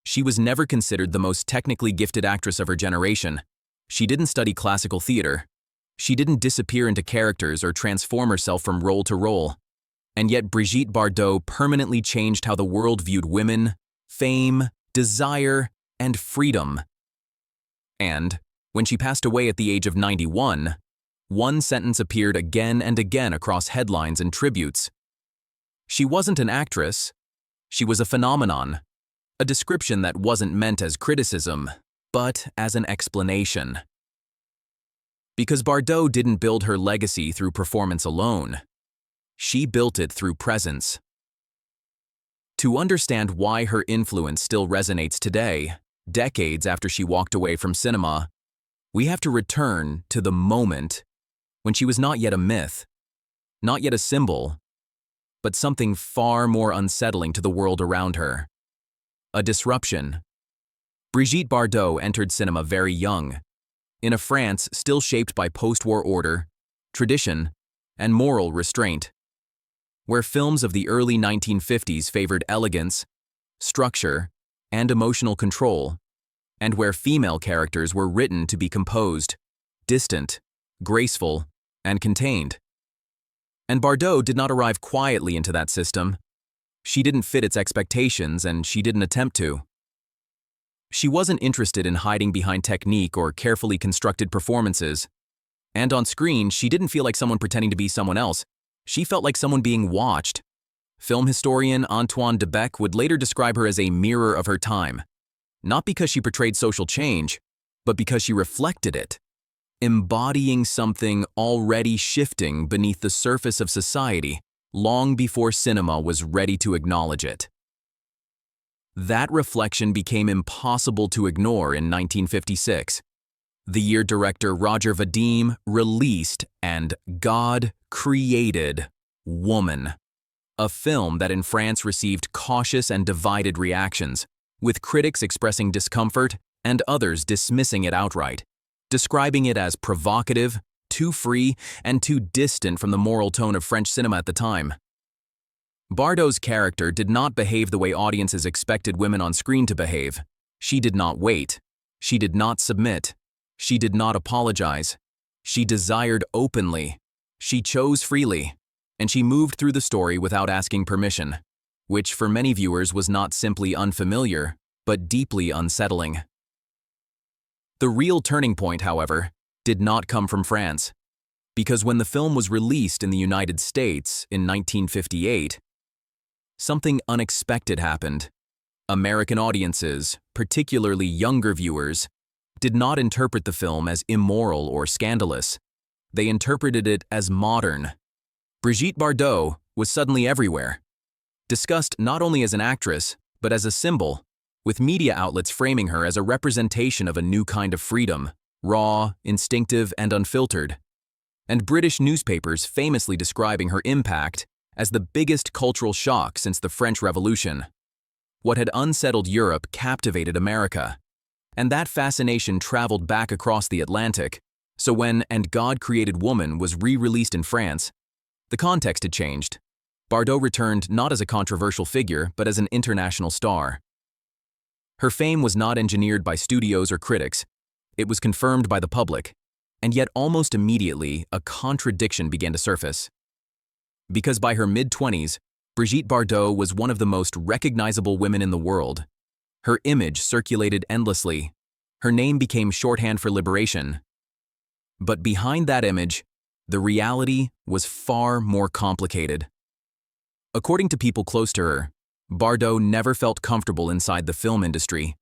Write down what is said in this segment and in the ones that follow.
She was never considered the most technically gifted actress of her generation. She didn't study classical theater. She didn't disappear into characters or transform herself from role to role. And yet Brigitte Bardot permanently changed how the world viewed women, fame, desire, and freedom. And, when she passed away at the age of 91, one sentence appeared again and again across headlines and tributes. She wasn't an actress. She was a phenomenon. A description that wasn't meant as criticism, but as an explanation. Because Bardot didn't build her legacy through performance alone. She built it through presence. To understand why her influence still resonates today, decades after she walked away from cinema, we have to return to the moment when she was not yet a myth, not yet a symbol, but something far more unsettling to the world around her. A disruption. Brigitte Bardot entered cinema very young, in a France still shaped by post-war order, tradition, and moral restraint. Where films of the early 1950s favored elegance, structure, and emotional control, and where female characters were written to be composed, distant, graceful, and contained. And Bardot did not arrive quietly into that system. She didn't fit its expectations, and she didn't attempt to. She wasn't interested in hiding behind technique or carefully constructed performances. And on screen, she didn't feel like someone pretending to be someone else. She felt like someone being watched. Film historian Antoine de Bec would later describe her as a mirror of her time, not because she portrayed social change, but because she reflected it, embodying something already shifting beneath the surface of society long before cinema was ready to acknowledge it. That reflection became impossible to ignore in 1956, the year director Roger Vadim released and God created Woman, a film that in France received cautious and divided reactions, with critics expressing discomfort and others dismissing it outright, describing it as provocative, too free, and too distant from the moral tone of French cinema at the time. Bardot's character did not behave the way audiences expected women on screen to behave. She did not wait. She did not submit. She did not apologize. She desired openly. She chose freely. And she moved through the story without asking permission, which for many viewers was not simply unfamiliar, but deeply unsettling. The real turning point, however, did not come from France, because when the film was released in the United States in 1958, something unexpected happened. American audiences, particularly younger viewers, did not interpret the film as immoral or scandalous. They interpreted it as modern. Brigitte Bardot was suddenly everywhere, discussed not only as an actress, but as a symbol, with media outlets framing her as a representation of a new kind of freedom, raw, instinctive, and unfiltered, and British newspapers famously describing her impact as the biggest cultural shock since the French Revolution. What had unsettled Europe captivated America, and that fascination traveled back across the Atlantic, so when And God Created Woman was re-released in France, the context had changed. Bardot returned not as a controversial figure, but as an international star. Her fame was not engineered by studios or critics. It was confirmed by the public, and yet almost immediately, a contradiction began to surface. Because by her mid-20s, Brigitte Bardot was one of the most recognizable women in the world. Her image circulated endlessly. Her name became shorthand for liberation. But behind that image, the reality was far more complicated. According to people close to her, Bardot never felt comfortable inside the film industry.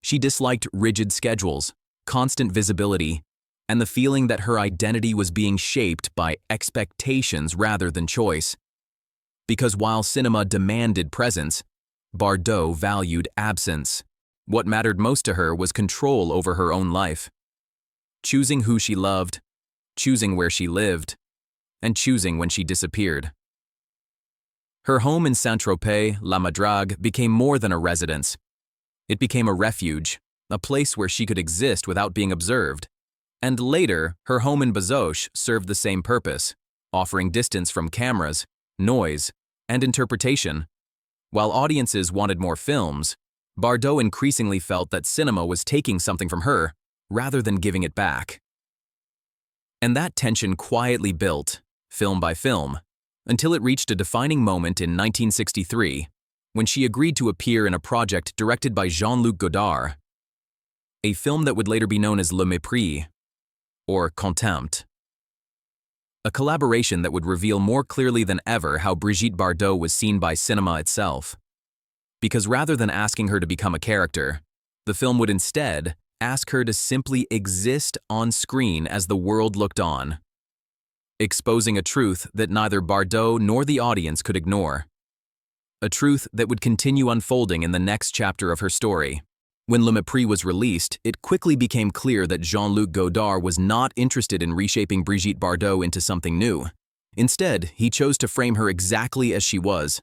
She disliked rigid schedules, constant visibility, and the feeling that her identity was being shaped by expectations rather than choice. Because while cinema demanded presence, Bardot valued absence. What mattered most to her was control over her own life. Choosing who she loved, choosing where she lived, and choosing when she disappeared. Her home in Saint-Tropez, La Madrague, became more than a residence. It became a refuge, a place where she could exist without being observed. And later, her home in Bazoches served the same purpose, offering distance from cameras, noise, and interpretation. While audiences wanted more films, Bardot increasingly felt that cinema was taking something from her rather than giving it back. And that tension quietly built, film by film, until it reached a defining moment in 1963 when she agreed to appear in a project directed by Jean-Luc Godard, a film that would later be known as Le Mépris, or Contempt. A collaboration that would reveal more clearly than ever how Brigitte Bardot was seen by cinema itself. Because rather than asking her to become a character, the film would instead ask her to simply exist on screen as the world looked on, exposing a truth that neither Bardot nor the audience could ignore. A truth that would continue unfolding in the next chapter of her story. When Le Mépris was released, it quickly became clear that Jean-Luc Godard was not interested in reshaping Brigitte Bardot into something new. Instead, he chose to frame her exactly as she was,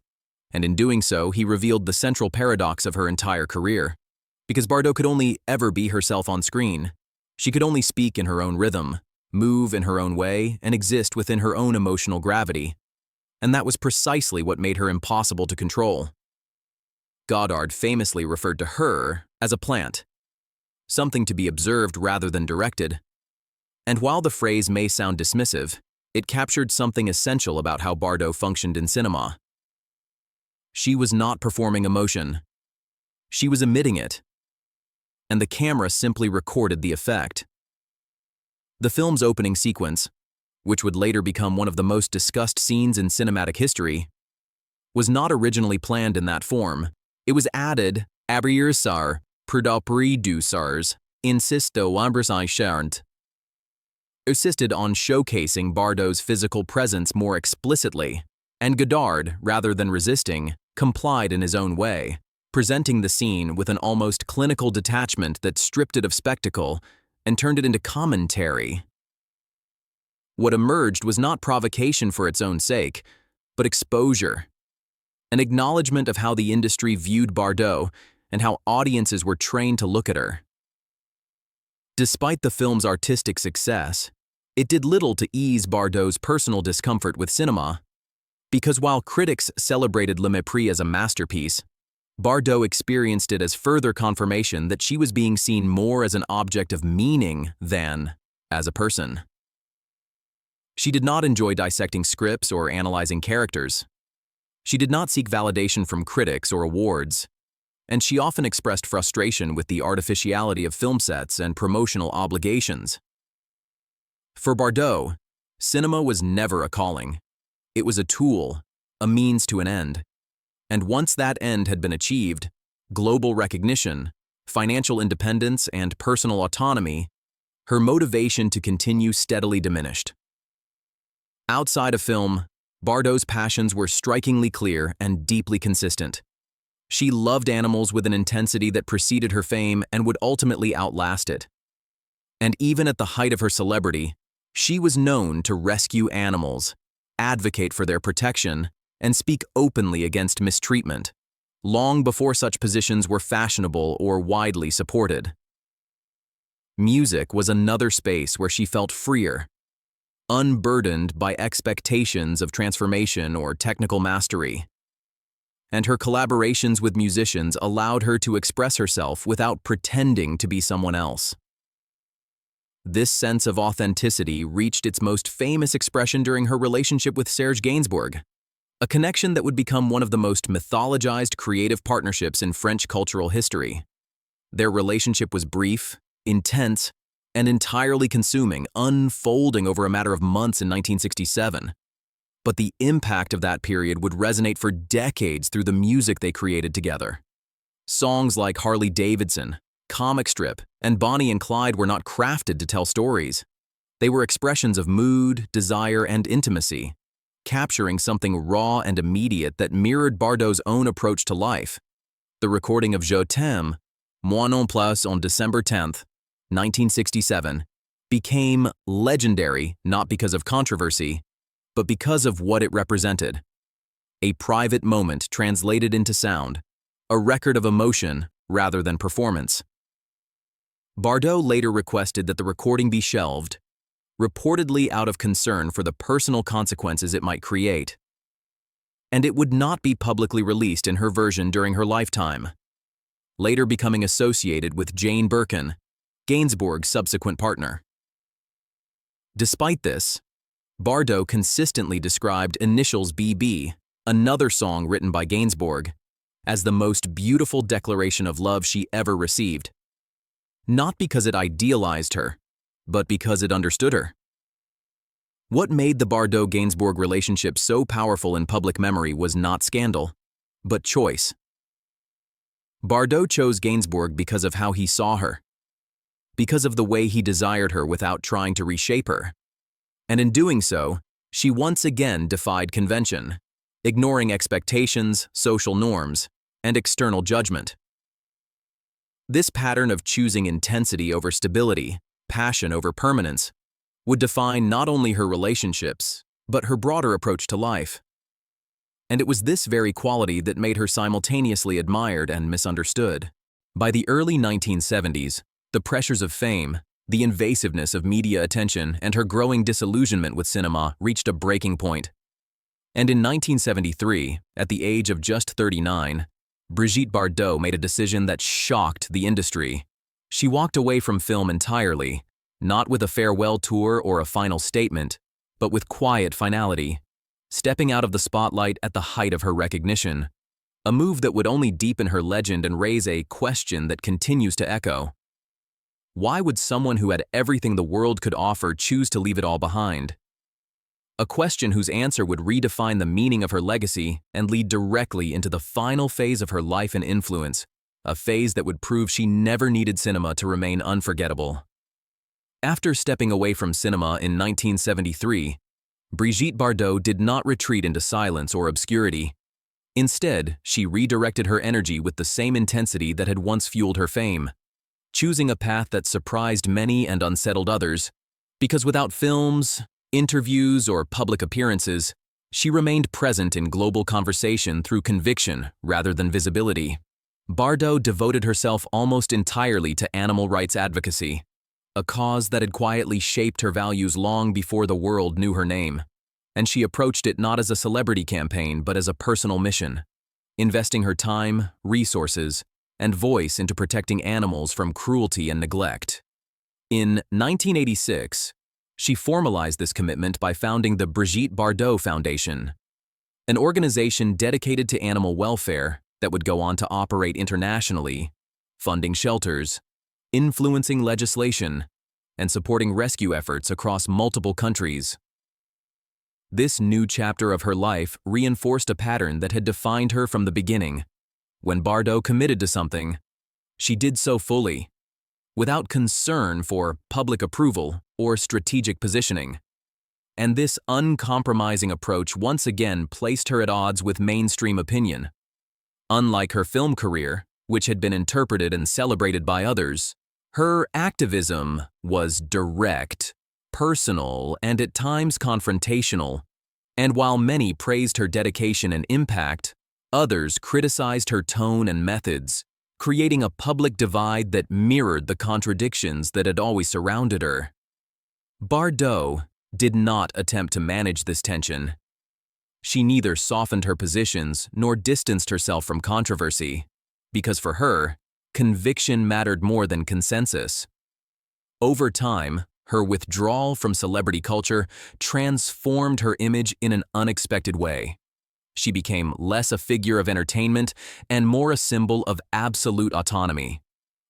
and in doing so, he revealed the central paradox of her entire career. Because Bardot could only ever be herself on screen. She could only speak in her own rhythm, move in her own way, and exist within her own emotional gravity. And that was precisely what made her impossible to control. Godard famously referred to her as a plant, something to be observed rather than directed. And while the phrase may sound dismissive, it captured something essential about how Bardot functioned in cinema. She was not performing emotion. She was emitting it. And the camera simply recorded the effect. The film's opening sequence, which would later become one of the most discussed scenes in cinematic history, was not originally planned in that form. It was added, Abrier-sar, Perdopri du Sars, insisto embrasai insisted on showcasing Bardot's physical presence more explicitly, and Godard, rather than resisting, complied in his own way, presenting the scene with an almost clinical detachment that stripped it of spectacle and turned it into commentary. What emerged was not provocation for its own sake, but exposure. An acknowledgement of how the industry viewed Bardot and how audiences were trained to look at her. Despite the film's artistic success, it did little to ease Bardot's personal discomfort with cinema, because while critics celebrated Le Mépris as a masterpiece, Bardot experienced it as further confirmation that she was being seen more as an object of meaning than as a person. She did not enjoy dissecting scripts or analyzing characters. She did not seek validation from critics or awards, and she often expressed frustration with the artificiality of film sets and promotional obligations. For Bardot, cinema was never a calling. It was a tool, a means to an end. And once that end had been achieved, global recognition, financial independence, and personal autonomy, her motivation to continue steadily diminished. Outside of film, Bardot's passions were strikingly clear and deeply consistent. She loved animals with an intensity that preceded her fame and would ultimately outlast it. And even at the height of her celebrity, she was known to rescue animals, advocate for their protection, and speak openly against mistreatment, long before such positions were fashionable or widely supported. Music was another space where she felt freer, unburdened by expectations of transformation or technical mastery. And her collaborations with musicians allowed her to express herself without pretending to be someone else. This sense of authenticity reached its most famous expression during her relationship with Serge Gainsbourg, a connection that would become one of the most mythologized creative partnerships in French cultural history. Their relationship was brief, intense, and entirely consuming, unfolding over a matter of months in 1967. But the impact of that period would resonate for decades through the music they created together. Songs like Harley Davidson, Comic Strip, and Bonnie and Clyde were not crafted to tell stories. They were expressions of mood, desire, and intimacy, capturing something raw and immediate that mirrored Bardot's own approach to life. The recording of Je t'aime, Moi non plus on December 10th, 1967, became legendary not because of controversy, but because of what it represented. A private moment translated into sound, a record of emotion rather than performance. Bardot later requested that the recording be shelved, reportedly out of concern for the personal consequences it might create. And it would not be publicly released in her version during her lifetime. later becoming associated with Jane Birkin, Gainsbourg's subsequent partner. Despite this, Bardot consistently described Initials BB, another song written by Gainsbourg, as the most beautiful declaration of love she ever received. Not because it idealized her, but because it understood her. What made the Bardot-Gainsbourg relationship so powerful in public memory was not scandal, but choice. Bardot chose Gainsbourg because of how he saw her, because of the way he desired her without trying to reshape her. And in doing so, she once again defied convention, ignoring expectations, social norms, and external judgment. This pattern of choosing intensity over stability, passion over permanence, would define not only her relationships, but her broader approach to life. And it was this very quality that made her simultaneously admired and misunderstood. By the early 1970s, the pressures of fame, the invasiveness of media attention, and her growing disillusionment with cinema reached a breaking point. And in 1973, at the age of just 39, Brigitte Bardot made a decision that shocked the industry. She walked away from film entirely, not with a farewell tour or a final statement, but with quiet finality, stepping out of the spotlight at the height of her recognition, a move that would only deepen her legend and raise a question that continues to echo. Why would someone who had everything the world could offer choose to leave it all behind? A question whose answer would redefine the meaning of her legacy and lead directly into the final phase of her life and influence, a phase that would prove she never needed cinema to remain unforgettable. After stepping away from cinema in 1973, Brigitte Bardot did not retreat into silence or obscurity. Instead, she redirected her energy with the same intensity that had once fueled her fame, choosing a path that surprised many and unsettled others, because without films, interviews, or public appearances, she remained present in global conversation through conviction rather than visibility. Bardot devoted herself almost entirely to animal rights advocacy, a cause that had quietly shaped her values long before the world knew her name, and she approached it not as a celebrity campaign but as a personal mission, investing her time, resources, and voice into protecting animals from cruelty and neglect. In 1986, she formalized this commitment by founding the Brigitte Bardot Foundation, an organization dedicated to animal welfare that would go on to operate internationally, funding shelters, influencing legislation, and supporting rescue efforts across multiple countries. This new chapter of her life reinforced a pattern that had defined her from the beginning. When Bardot committed to something, she did so fully, without concern for public approval or strategic positioning. And this uncompromising approach once again placed her at odds with mainstream opinion. Unlike her film career, which had been interpreted and celebrated by others, her activism was direct, personal, and at times confrontational. And while many praised her dedication and impact, others criticized her tone and methods, creating a public divide that mirrored the contradictions that had always surrounded her. Bardot did not attempt to manage this tension. She neither softened her positions nor distanced herself from controversy, because for her, conviction mattered more than consensus. Over time, her withdrawal from celebrity culture transformed her image in an unexpected way. She became less a figure of entertainment and more a symbol of absolute autonomy.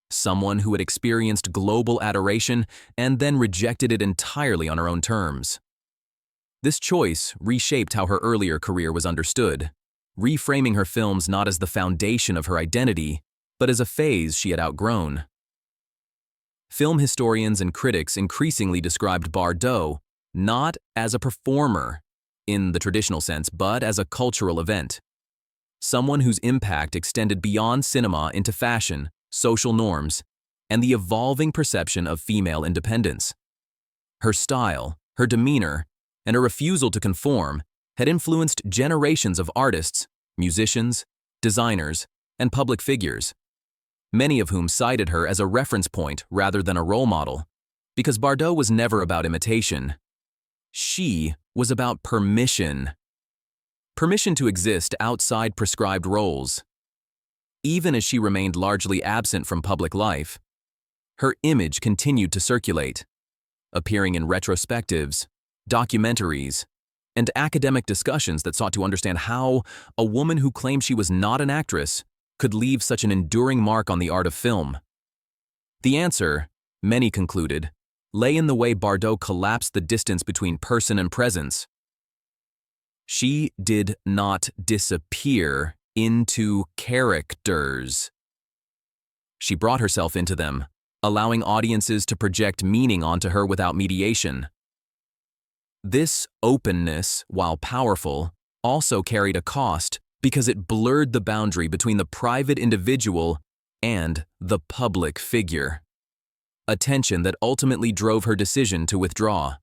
Someone who had experienced global adoration and then rejected it entirely on her own terms. This choice reshaped how her earlier career was understood, reframing her films not as the foundation of her identity, but as a phase she had outgrown. Film historians and critics increasingly described Bardot not as a performer in the traditional sense, but as a cultural event. Someone whose impact extended beyond cinema into fashion, social norms, and the evolving perception of female independence. Her style, her demeanor, and her refusal to conform had influenced generations of artists, musicians, designers, and public figures, many of whom cited her as a reference point rather than a role model, because Bardot was never about imitation. She was about permission. Permission to exist outside prescribed roles. Even as she remained largely absent from public life, her image continued to circulate, appearing in retrospectives, documentaries, and academic discussions that sought to understand how a woman who claimed she was not an actress could leave such an enduring mark on the art of film. The answer, many concluded, lay in the way Bardot collapsed the distance between person and presence. She did not disappear into characters. She brought herself into them, allowing audiences to project meaning onto her without mediation. This openness, while powerful, also carried a cost because it blurred the boundary between the private individual and the public figure, a tension that ultimately drove her decision to withdraw.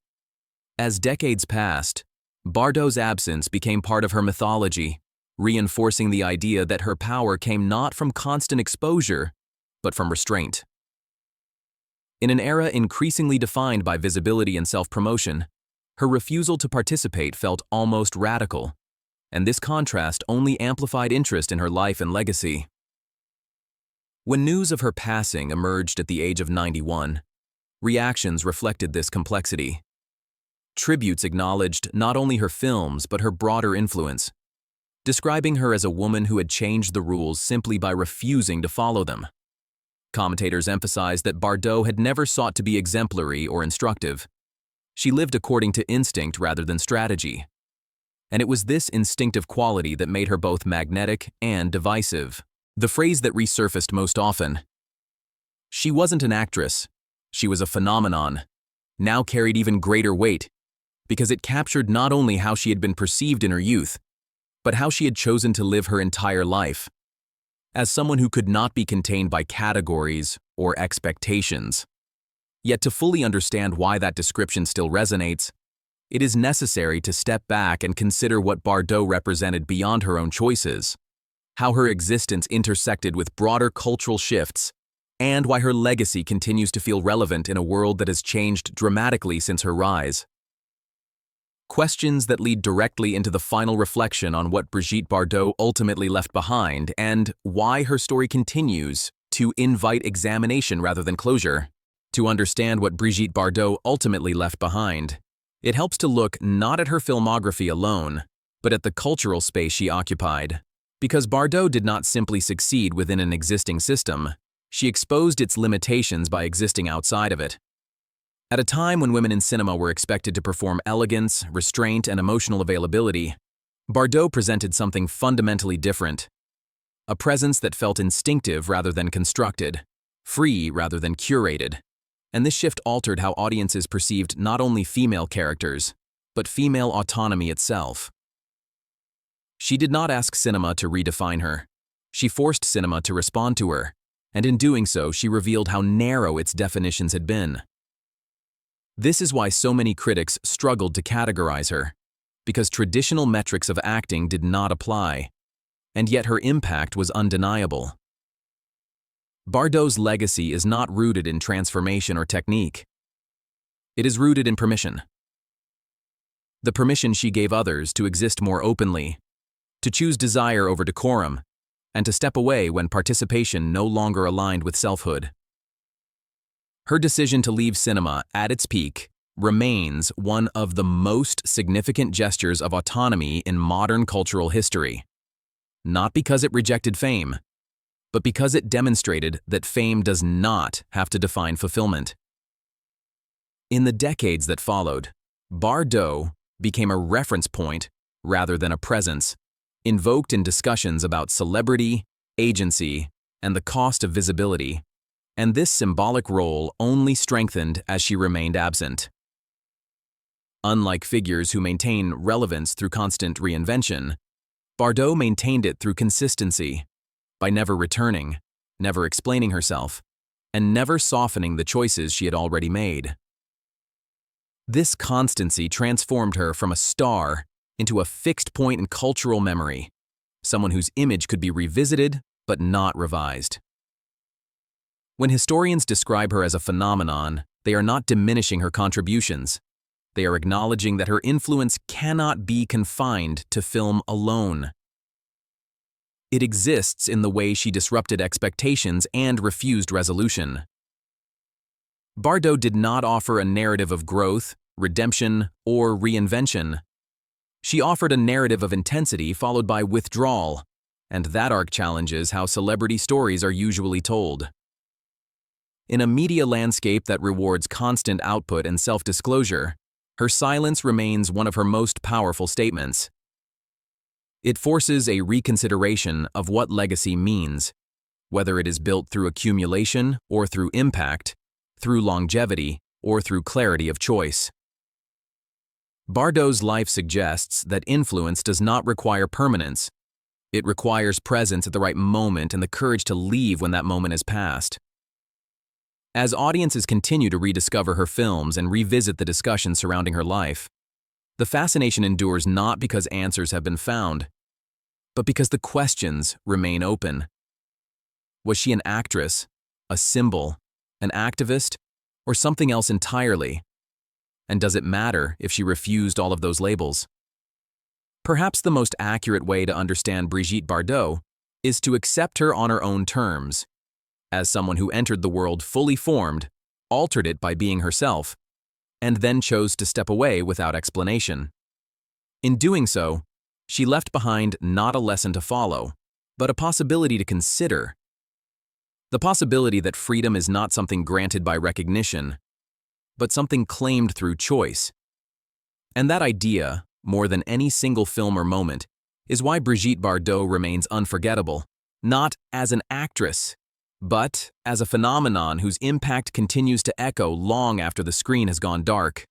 As decades passed, Bardot's absence became part of her mythology, reinforcing the idea that her power came not from constant exposure, but from restraint. In an era increasingly defined by visibility and self-promotion, her refusal to participate felt almost radical, and this contrast only amplified interest in her life and legacy. When news of her passing emerged at the age of 91, reactions reflected this complexity. Tributes acknowledged not only her films but her broader influence, describing her as a woman who had changed the rules simply by refusing to follow them. Commentators emphasized that Bardot had never sought to be exemplary or instructive. She lived according to instinct rather than strategy. And it was this instinctive quality that made her both magnetic and divisive. The phrase that resurfaced most often, "She wasn't an actress, she was a phenomenon," now carried even greater weight, because it captured not only how she had been perceived in her youth, but how she had chosen to live her entire life, as someone who could not be contained by categories or expectations. Yet to fully understand why that description still resonates, it is necessary to step back and consider what Bardot represented beyond her own choices, how her existence intersected with broader cultural shifts, and why her legacy continues to feel relevant in a world that has changed dramatically since her rise. Questions that lead directly into the final reflection on what Brigitte Bardot ultimately left behind and why her story continues to invite examination rather than closure. To understand what Brigitte Bardot ultimately left behind, it helps to look not at her filmography alone, but at the cultural space she occupied. Because Bardot did not simply succeed within an existing system, she exposed its limitations by existing outside of it. At a time when women in cinema were expected to perform elegance, restraint, and emotional availability, Bardot presented something fundamentally different. A presence that felt instinctive rather than constructed, free rather than curated. And this shift altered how audiences perceived not only female characters, but female autonomy itself. She did not ask cinema to redefine her. She forced cinema to respond to her, and in doing so, she revealed how narrow its definitions had been. This is why so many critics struggled to categorize her, because traditional metrics of acting did not apply, and yet her impact was undeniable. Bardot's legacy is not rooted in transformation or technique. It is rooted in permission. The permission she gave others to exist more openly, to choose desire over decorum, and to step away when participation no longer aligned with selfhood. Her decision to leave cinema at its peak remains one of the most significant gestures of autonomy in modern cultural history. Not because it rejected fame, but because it demonstrated that fame does not have to define fulfillment. In the decades that followed, Bardot became a reference point rather than a presence, invoked in discussions about celebrity, agency, and the cost of visibility. And this symbolic role only strengthened as she remained absent. Unlike figures who maintain relevance through constant reinvention, Bardot maintained it through consistency, by never returning, never explaining herself, and never softening the choices she had already made. This constancy transformed her from a star into a fixed point in cultural memory, someone whose image could be revisited but not revised. When historians describe her as a phenomenon, they are not diminishing her contributions. They are acknowledging that her influence cannot be confined to film alone. It exists in the way she disrupted expectations and refused resolution. Bardot did not offer a narrative of growth, redemption, or reinvention. She offered a narrative of intensity followed by withdrawal, and that arc challenges how celebrity stories are usually told. In a media landscape that rewards constant output and self-disclosure, her silence remains one of her most powerful statements. It forces a reconsideration of what legacy means, whether it is built through accumulation or through impact, through longevity or through clarity of choice. Bardot's life suggests that influence does not require permanence. It requires presence at the right moment and the courage to leave when that moment has passed. As audiences continue to rediscover her films and revisit the discussion surrounding her life, the fascination endures not because answers have been found, but because the questions remain open. Was she an actress, a symbol, an activist, or something else entirely? And does it matter if she refused all of those labels? Perhaps the most accurate way to understand Brigitte Bardot is to accept her on her own terms, as someone who entered the world fully formed, altered it by being herself, and then chose to step away without explanation. In doing so, she left behind not a lesson to follow, but a possibility to consider. The possibility that freedom is not something granted by recognition, but something claimed through choice. And that idea, more than any single film or moment, is why Brigitte Bardot remains unforgettable, not as an actress, but as a phenomenon whose impact continues to echo long after the screen has gone dark.